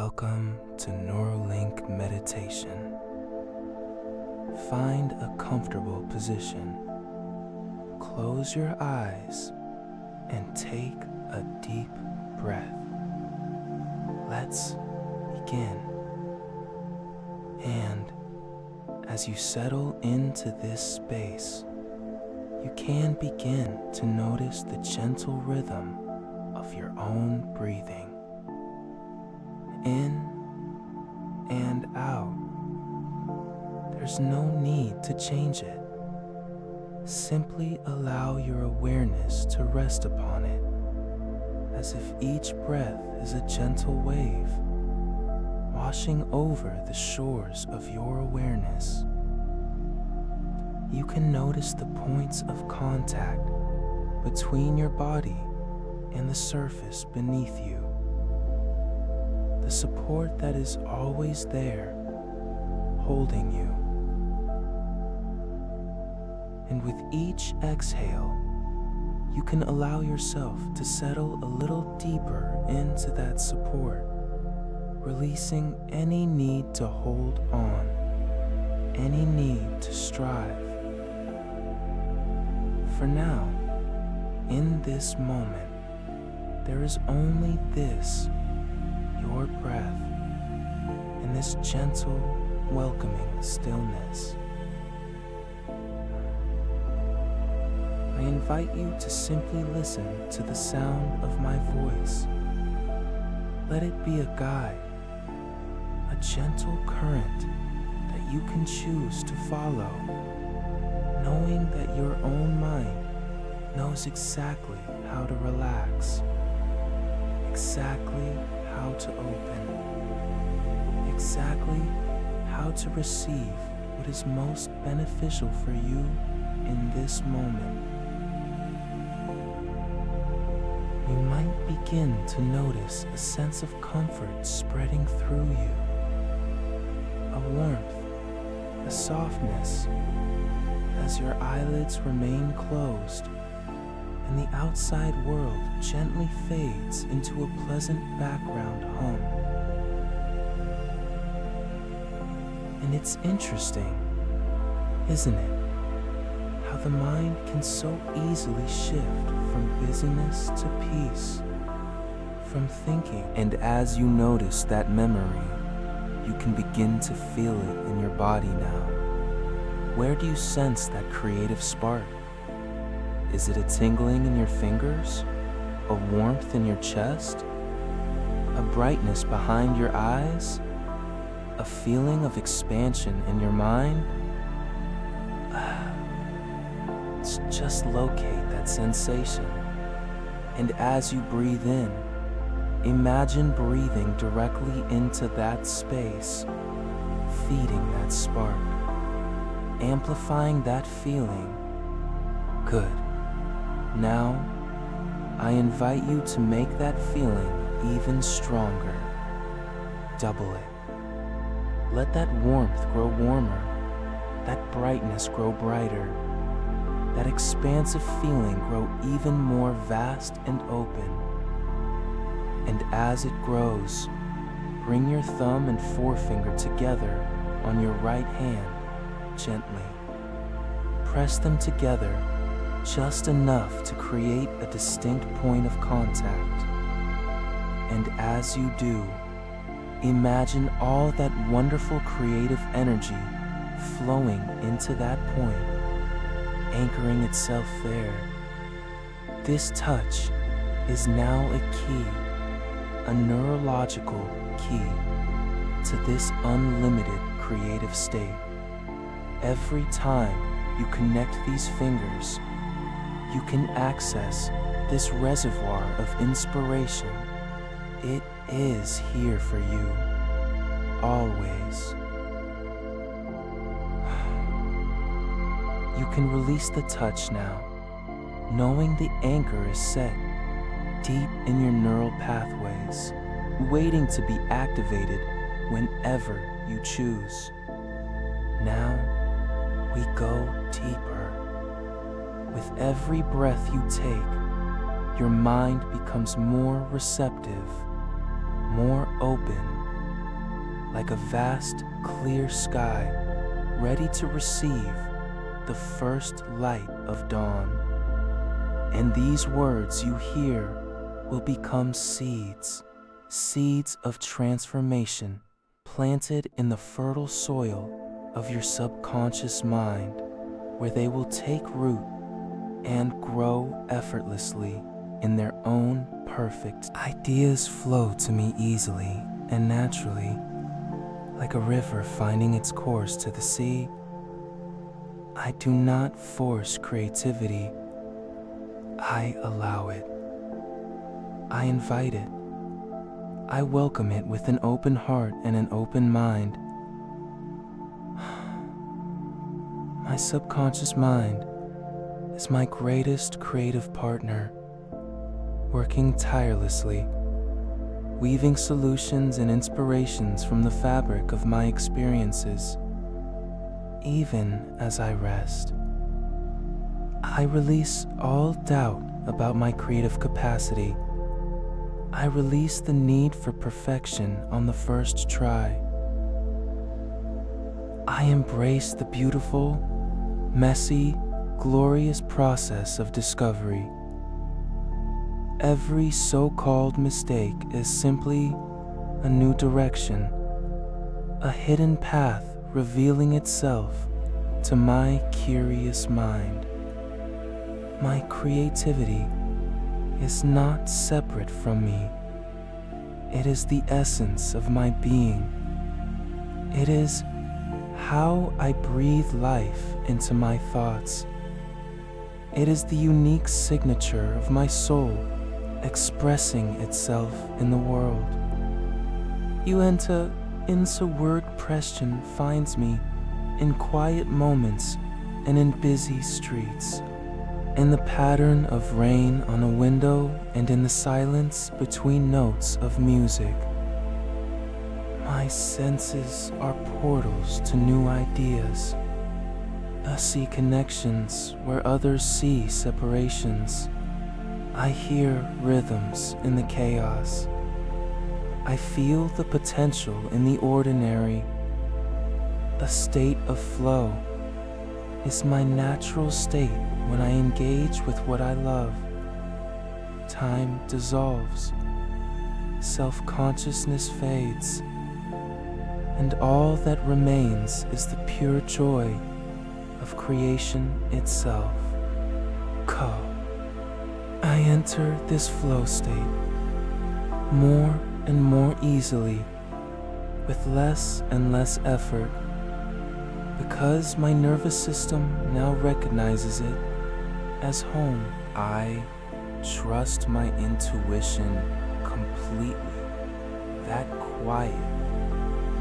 Welcome to Neurolink Meditation. Find a comfortable position. Close your eyes and take a deep breath. Let's begin. And as you settle into this space, you can begin to notice the gentle rhythm of your own breathing. In and out. There's no need to change it. Simply allow your awareness to rest upon it, as if each breath is a gentle wave, washing over the shores of your awareness. You can notice the points of contact between your body and the surface beneath you. The support that is always there, holding you. And with each exhale, you can allow yourself to settle a little deeper into that support, releasing any need to hold on, any need to strive. For now, in this moment, there is only this, your breath, and this gentle, welcoming stillness. I invite you to simply listen to the sound of my voice. Let it be a guide, a gentle current that you can choose to follow, knowing that your own mind knows exactly how to relax, exactly how to open, exactly how to receive what is most beneficial for you in this moment. You might begin to notice a sense of comfort spreading through you, a warmth, a softness, as your eyelids remain closed and the outside world gently fades into a pleasant background hum. And it's interesting, isn't it, how the mind can so easily shift from busyness to peace, from thinking. And as you notice that memory, you can begin to feel it in your body now. Where do you sense that creative spark? Is it a tingling in your fingers? A warmth in your chest? A brightness behind your eyes? A feeling of expansion in your mind? Just locate that sensation. And as you breathe in, imagine breathing directly into that space, feeding that spark, amplifying that feeling. Good. Now, I invite you to make that feeling even stronger. Double it. Let that warmth grow warmer, that brightness grow brighter, that expansive feeling grow even more vast and open. And as it grows, bring your thumb and forefinger together on your right hand gently. Press them together just enough to create a distinct point of contact. And as you do, imagine all that wonderful creative energy flowing into that point, anchoring itself there. This touch is now a key, a neurological key to this unlimited creative state. Every time you connect these fingers, you can access this reservoir of inspiration. It is here for you, always. You can release the touch now, knowing the anchor is set deep in your neural pathways, waiting to be activated whenever you choose. Now we go deeper. With every breath you take, your mind becomes more receptive, more open, like a vast, clear sky, ready to receive the first light of dawn. And these words you hear will become seeds, seeds of transformation planted in the fertile soil of your subconscious mind, where they will take root and grow effortlessly in their own perfect. Ideas flow to me easily and naturally, like a river finding its course to the sea. I do not force creativity. I allow it. I invite it. I welcome it with an open heart and an open mind. My subconscious mind is my greatest creative partner, working tirelessly, weaving solutions and inspirations from the fabric of my experiences. Even as I rest, I release all doubt about my creative capacity. I release the need for perfection on the first try. I embrace the beautiful, messy, glorious process of discovery. Every so-called mistake is simply a new direction, a hidden path revealing itself to my curious mind. My creativity is not separate from me. It is the essence of my being. It is how I breathe life into my thoughts. It is the unique signature of my soul expressing itself in the world. You enter into word question finds me in quiet moments and in busy streets, in the pattern of rain on a window and in the silence between notes of music. My senses are portals to new ideas. I see connections where others see separations. I hear rhythms in the chaos. I feel the potential in the ordinary. A state of flow is my natural state when I engage with what I love. Time dissolves, self-consciousness fades, and all that remains is the pure joy of creation itself. I enter this flow state more and more easily, with less and less effort, because my nervous system now recognizes it as home. I trust my intuition completely. That quiet,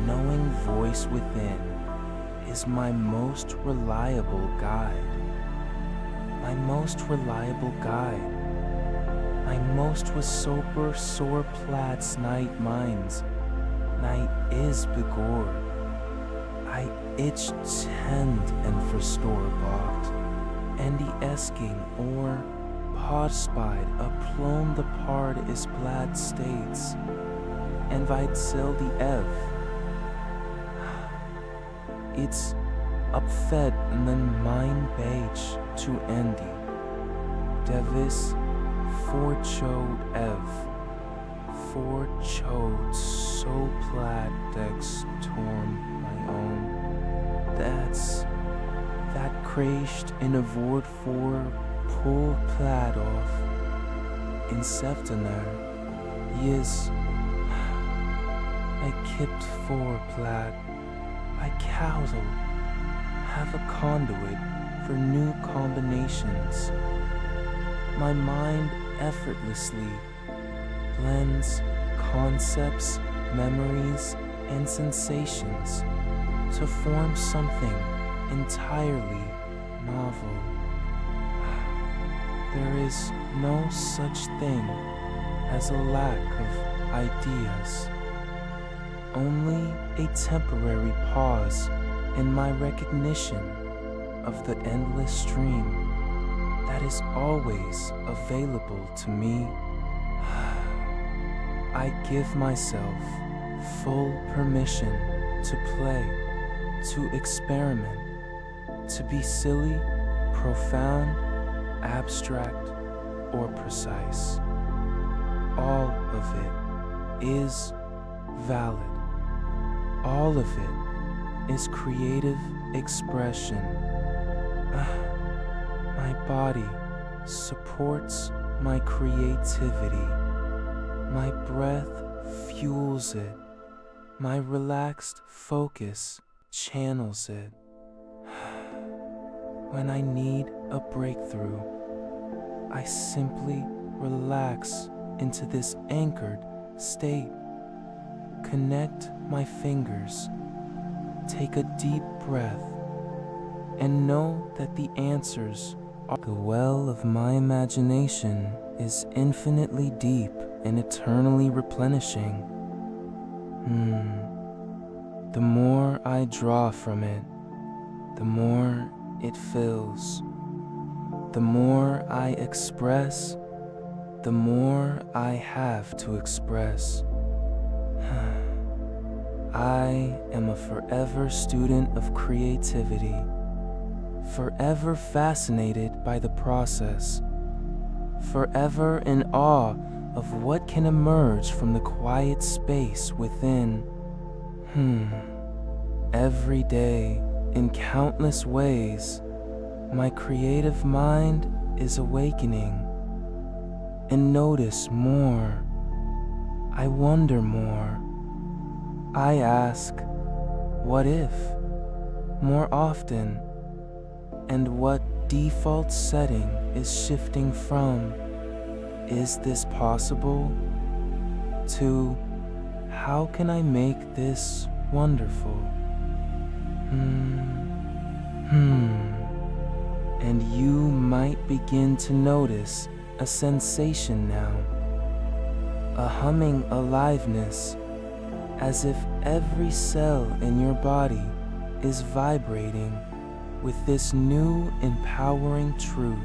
knowing voice within is my most reliable guide. My most reliable guide. My most was sober, sore plats night minds. Night is begård. I itch tend and forstårbart. And the esking or podspide upplån the part is blad states. And vid sell the ev. It's uppfed and then mine beige to Andy. Devis forchode ev. Forchode so plaid dex torm my own. That crashed in a vord for pull plaid off. In Septener, yes, I kipped for plaid. I cowdle, have a conduit for new combinations. My mind effortlessly blends concepts, memories, and sensations to form something entirely novel. There is no such thing as a lack of ideas. Only a temporary pause in my recognition of the endless stream that is always available to me. I give myself full permission to play, to experiment, to be silly, profound, abstract, or precise. All of it is valid. All of it is creative expression. My body supports my creativity. My breath fuels it. My relaxed focus channels it. When I need a breakthrough, I simply relax into this anchored state. Connect my fingers, take a deep breath, and know that the answers are. The well of my imagination is infinitely deep and eternally replenishing. The more I draw from it, the more it fills. The more I express, the more I have to express. I am a forever student of creativity, forever fascinated by the process, forever in awe of what can emerge from the quiet space within. Every day, in countless ways, my creative mind is awakening. And notice more. I wonder more. I ask, what if? More often. And what default setting is shifting from? Is this possible? To, how can I make this wonderful? And you might begin to notice a sensation now, a humming aliveness, as if every cell in your body is vibrating with this new empowering truth.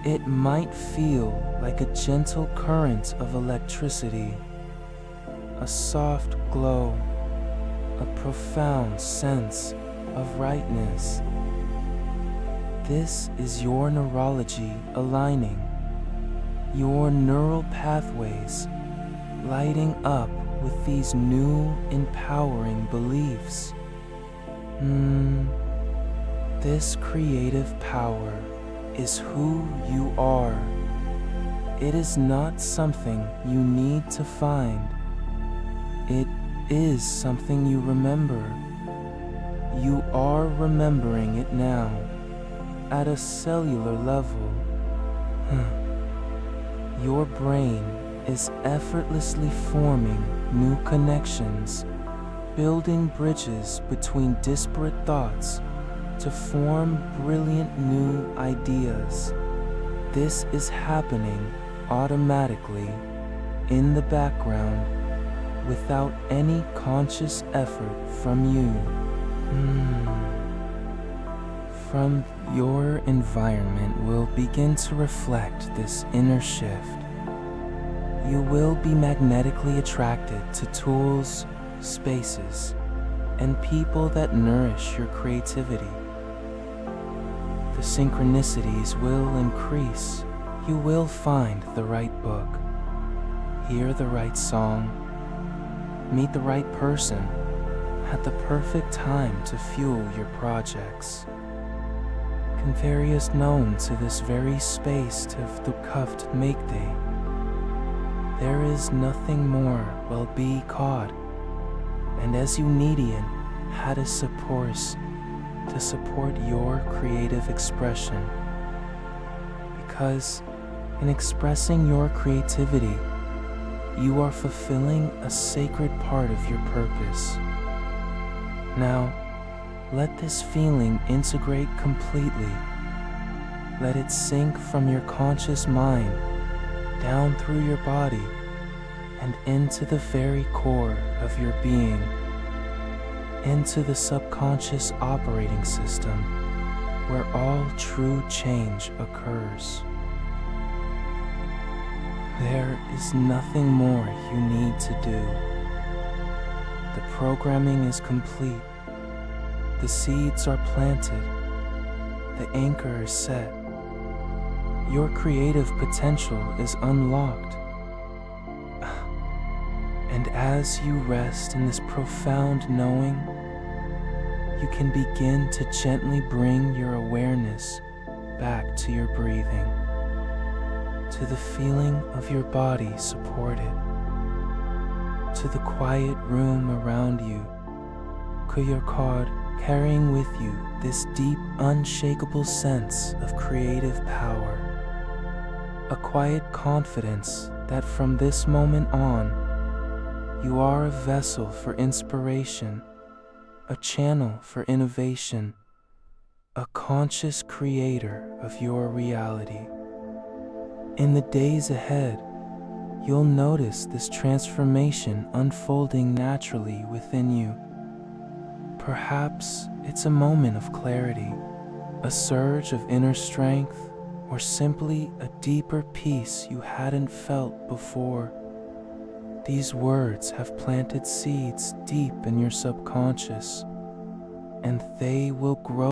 It might feel like a gentle current of electricity, a soft glow, a profound sense of rightness. This is your neurology aligning, your neural pathways lighting up with these new empowering beliefs. This creative power is who you are. It is not something you need to find. It is something you remember. You are remembering it now, at a cellular level. Your brain is effortlessly forming new connections, building bridges between disparate thoughts to form brilliant new ideas. This is happening automatically, in the background, without any conscious effort from you. From your environment will begin to reflect this inner shift. You will be magnetically attracted to tools, spaces, and people that nourish your creativity. The synchronicities will increase. You will find the right book, hear the right song, meet the right person at the perfect time to fuel your projects. Conferius known to this very space to the cuffed make thee. There is nothing more will be caught, and as you needian had a support to support your creative expression. Because in expressing your creativity, you are fulfilling a sacred part of your purpose. Now, let this feeling integrate completely. Let it sink from your conscious mind, down through your body, and into the very core of your being, into the subconscious operating system, where all true change occurs. There is nothing more you need to do. The programming is complete. The seeds are planted. The anchor is set. Your creative potential is unlocked. And as you rest in this profound knowing, you can begin to gently bring your awareness back to your breathing, to the feeling of your body supported, to the quiet room around you, carrying with you this deep, unshakable sense of creative power, a quiet confidence that from this moment on, you are a vessel for inspiration, a channel for innovation, a conscious creator of your reality. In the days ahead, you'll notice this transformation unfolding naturally within you. Perhaps it's a moment of clarity, a surge of inner strength, or simply a deeper peace you hadn't felt before. These words have planted seeds deep in your subconscious, and they will grow